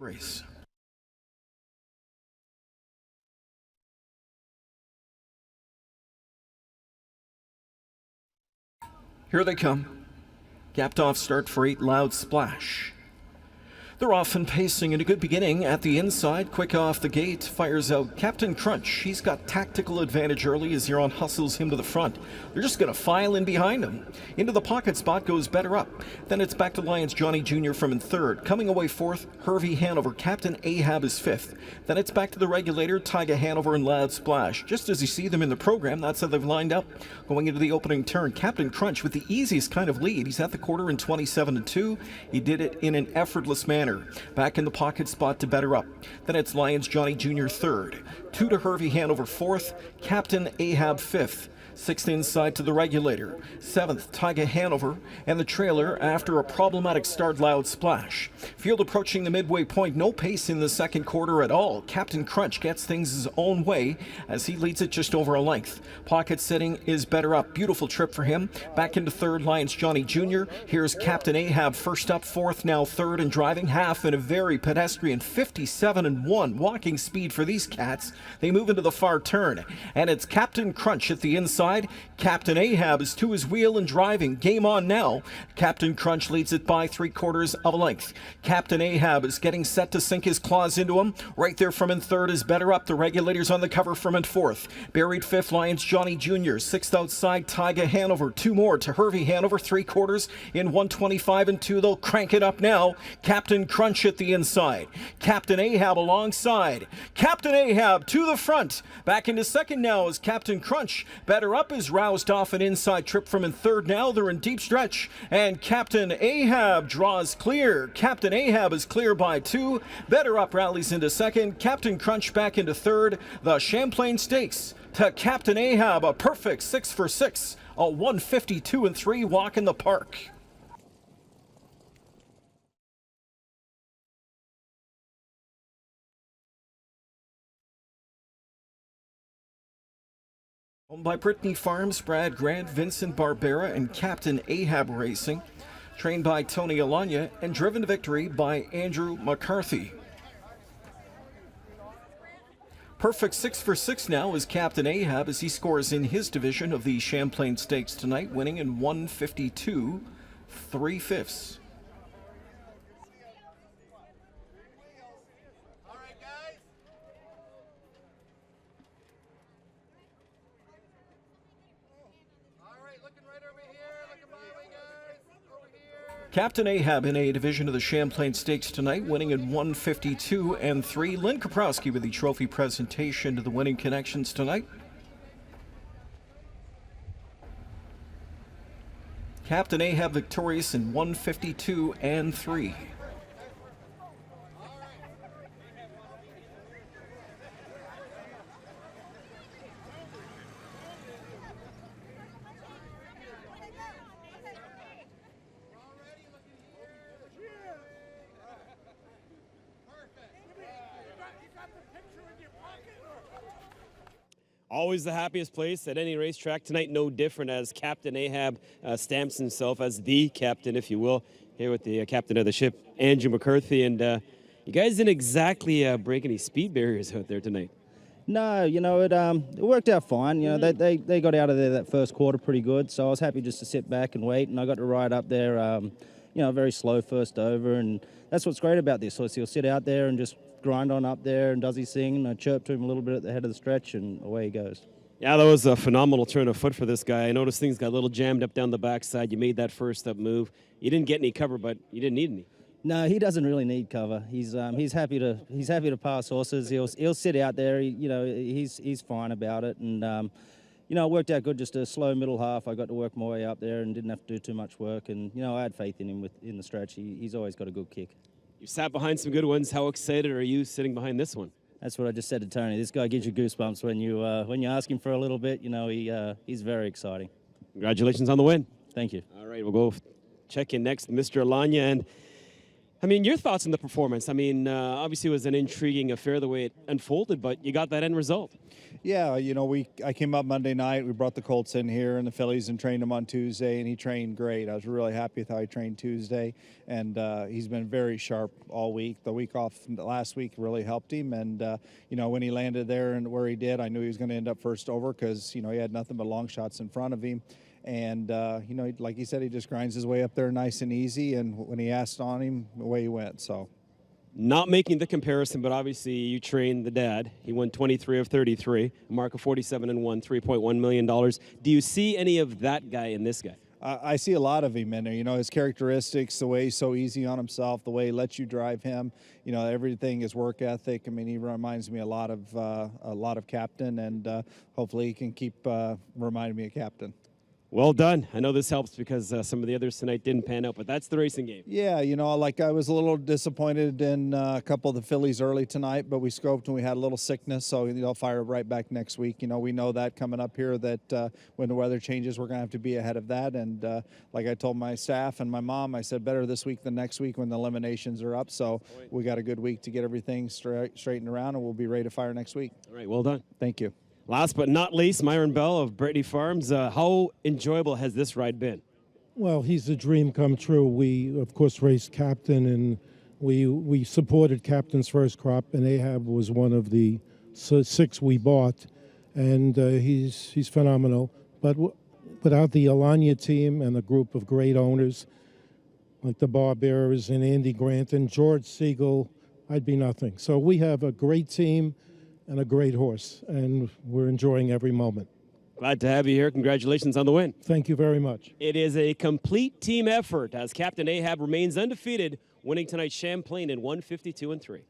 Race. Here they come. Capped off start for 8, Loud Splash. They're off and pacing in a good beginning at the inside. Quick off the gate, fires out Captain Crunch. He's got tactical advantage early as Huron hustles him to the front. They're just going to file in behind him. Into the pocket spot goes Better Up. Then it's back to Lions Johnny Jr. from in third. Coming away fourth, Hervey Hanover. Captain Ahab is fifth. Then it's back to the regulator, Tyga Hanover and Loud Splash. Just as you see them in the program, that's how they've lined up. Going into the opening turn, Captain Crunch with the easiest kind of lead. He's at the quarter in 27-2. He did it in an effortless manner. Back in the pocket spot to Better Up. Then it's Lions Johnny Jr. third. 2 to Hervey Hanover fourth. Captain Ahab fifth. 6th inside to the regulator. 7th, Tyga Hanover, and the trailer after a problematic start, Loud Splash. Field approaching the midway point, no pace in the second quarter at all. Captain Crunch gets things his own way as he leads it just over a length. Pocket setting is Better Up. Beautiful trip for him. Back into third, Lions Johnny Jr. Here's Captain Ahab first up, fourth, now third, and driving half in a very pedestrian 57-1 walking speed for these cats. They move into the far turn, and it's Captain Crunch at the inside. Captain Ahab is to his wheel and driving. Game on now. Captain Crunch leads it by 3/4 of a length. Captain Ahab is getting set to sink his claws into him. Right there from in third is Better Up. The regulators on the cover from in fourth. Buried fifth, Lions Johnny Jr. 6th outside, Tyga Hanover. 2 more to Hervey Hanover. 3/4 in 125-2. They'll crank it up now. Captain Crunch at the inside. Captain Ahab alongside. Captain Ahab to the front. Back into second now is Captain Crunch. Better Up is roused off an inside trip from in third now. They're in deep stretch. And Captain Ahab draws clear. Captain Ahab is clear by 2. Better Up rallies into second. Captain Crunch back into third. The Champlain Stakes to Captain Ahab. A perfect 6 for 6. A 152-3 walk in the park. Owned by Brittany Farms, Brad Grant, Vincent Barbera, and Captain Ahab Racing. Trained by Tony Alanya and driven to victory by Andrew McCarthy. Perfect 6 for 6 now is Captain Ahab as he scores in his division of the Champlain Stakes tonight, winning in 152 3/5. Captain Ahab in a division of the Champlain Stakes tonight, winning in 152-3. Lynn Kaprowski with the trophy presentation to the winning connections tonight. Captain Ahab victorious in 152-3. Always the happiest place at any racetrack. Tonight, no different, as Captain Ahab stamps himself as the captain, if you will, here with the captain of the ship, Andrew McCarthy. And you guys didn't exactly break any speed barriers out there tonight. No, it worked out fine. They got out of there that first quarter pretty good, so I was happy just to sit back and wait, and I got to ride up there, very slow first over, and that's what's great about this. So he'll sit out there and just grind on up there and does his thing, and I chirp to him a little bit at the head of the stretch, and away he goes. Yeah, that was a phenomenal turn of foot for this guy. I noticed things got a little jammed up down the backside. You made that first up move. You didn't get any cover, but you didn't need any. No, he doesn't really need cover. He's happy to pass horses. He'll sit out there. He's fine about it, and it worked out good. Just a slow middle half. I got to work my way up there and didn't have to do too much work. And I had faith in him in the stretch. He's always got a good kick. You sat behind some good ones. How excited are you sitting behind this one? That's what I just said to Tony. This guy gives you goosebumps when you ask him for a little bit. He's very exciting. Congratulations on the win. Thank you. All right, we'll go check in next, Mr. Alanya. And I mean, your thoughts on the performance? I mean, obviously it was an intriguing affair the way it unfolded, but you got that end result. Yeah, I came up Monday night. We brought the Colts in here and the Phillies and trained him on Tuesday, and he trained great. I was really happy with how he trained Tuesday, and he's been very sharp all week. The week off last week really helped him, and when he landed there and where he did, I knew he was going to end up first over because he had nothing but long shots in front of him. And, like he said, he just grinds his way up there nice and easy. And when he asked on him, away he went. So, not making the comparison, but obviously you trained the dad. He won 23 of 33, a mark of 47 and 1, $3.1 million. Do you see any of that guy in this guy? I see a lot of him in there. His characteristics, the way he's so easy on himself, the way he lets you drive him. Everything is work ethic. I mean, he reminds me a lot of Captain, and hopefully he can keep reminding me of Captain. Well done. I know this helps because some of the others tonight didn't pan out, but that's the racing game. Yeah, I was a little disappointed in a couple of the Phillies early tonight, but we scoped and we had a little sickness, so they'll fire right back next week. We know that coming up here that when the weather changes, we're going to have to be ahead of that. And like I told my staff and my mom, I said better this week than next week when the eliminations are up. So we got a good week to get everything straightened around, and we'll be ready to fire next week. All right, well done. Thank you. Last but not least, Myron Bell of Brittany Farms. How enjoyable has this ride been? Well, he's a dream come true. We, of course, raced Captain, and we supported Captain's first crop, and Ahab was one of the 6 we bought, and he's phenomenal. But without the Alanya team and a group of great owners like the Barbearers and Andy Grant and George Siegel, I'd be nothing. So we have a great team and a great horse, and we're enjoying every moment. Glad to have you here. Congratulations on the win. Thank you very much. It is a complete team effort as Captain Ahab remains undefeated, winning tonight's Champlain in 152-3.